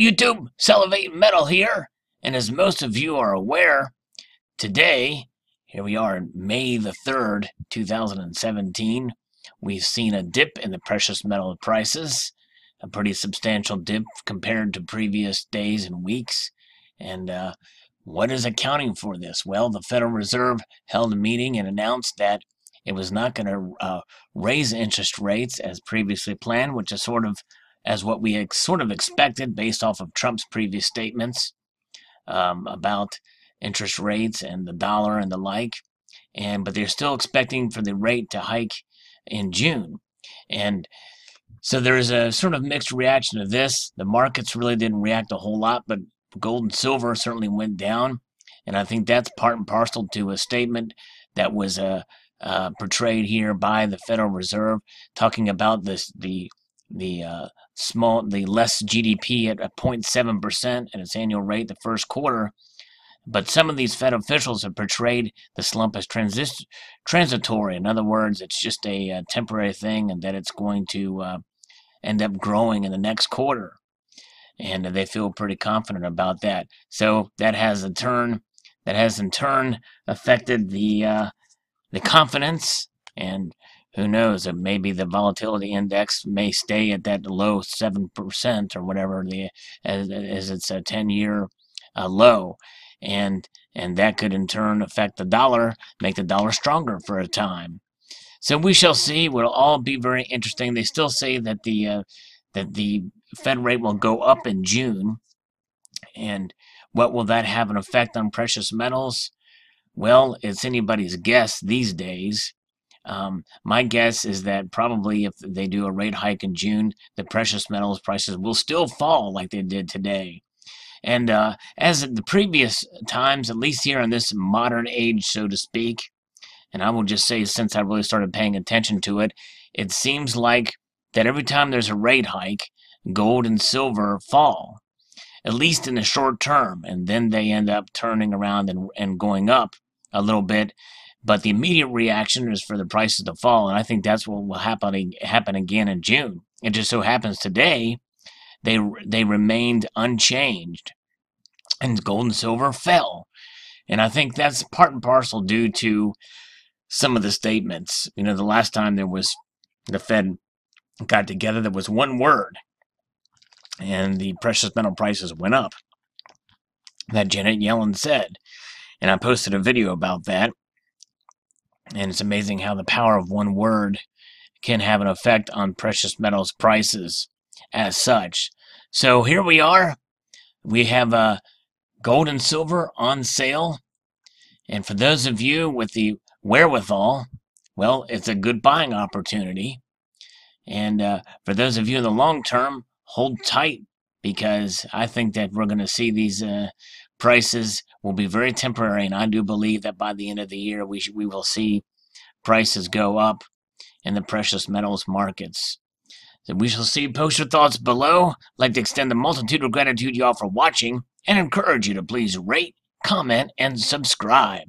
YouTube, Salivate Metal here, and as most of you are aware, today, here we are May the 3rd, 2017, we've seen a dip in the precious metal prices, a pretty substantial dip compared to previous days and weeks, and what is accounting for this? Well, the Federal Reserve held a meeting and announced that it was not going to raise interest rates as previously planned, which is sort of as what we sort of expected based off of Trump's previous statements about interest rates and the dollar and the like. But they're still expecting for the rate to hike in June. And so there is a sort of mixed reaction to this. The markets really didn't react a whole lot, but gold and silver certainly went down. And I think that's part and parcel to a statement that was portrayed here by the Federal Reserve, talking about the less GDP at 0.7% at its annual rate the first quarter. But some of these Fed officials have portrayed the slump as transitory. In other words, it's just a temporary thing, and that it's going to end up growing in the next quarter. And they feel pretty confident about that. So that has in turn affected the confidence, and who knows, maybe the volatility index may stay at that low 7% or whatever as its a 10-year low, and that could in turn affect the dollar, make the dollar stronger for a time. So we shall see. It will all be very interesting. They still say that the Fed rate will go up in June, and what will that have an effect on precious metals? Well, it's anybody's guess these days. My guess is that probably if they do a rate hike in June, the precious metals prices will still fall like they did today. And as in the previous times, at least here in this modern age, so to speak, and I will just say since I really started paying attention to it, it seems like that every time there's a rate hike, gold and silver fall, at least in the short term, and then they end up turning around and going up a little bit. But the immediate reaction is for the prices to fall, and I think that's what will happen again in June. It just so happens today they remained unchanged, and gold and silver fell. And I think that's part and parcel due to some of the statements. You know, the last time the Fed got together, there was one word, and the precious metal prices went up, that Janet Yellen said. And I posted a video about that. And it's amazing how the power of one word can have an effect on precious metals prices as such. So here we are. We have gold and silver on sale. And for those of you with the wherewithal, well, it's a good buying opportunity. And for those of you in the long term, hold tight, because I think that we're going to see these prices will be very temporary, and I do believe that by the end of the year we will see prices go up in the precious metals markets. So we shall see. Post your thoughts below. I'd like to extend a multitude of gratitude to y'all for watching, and encourage you to please rate, comment, and subscribe.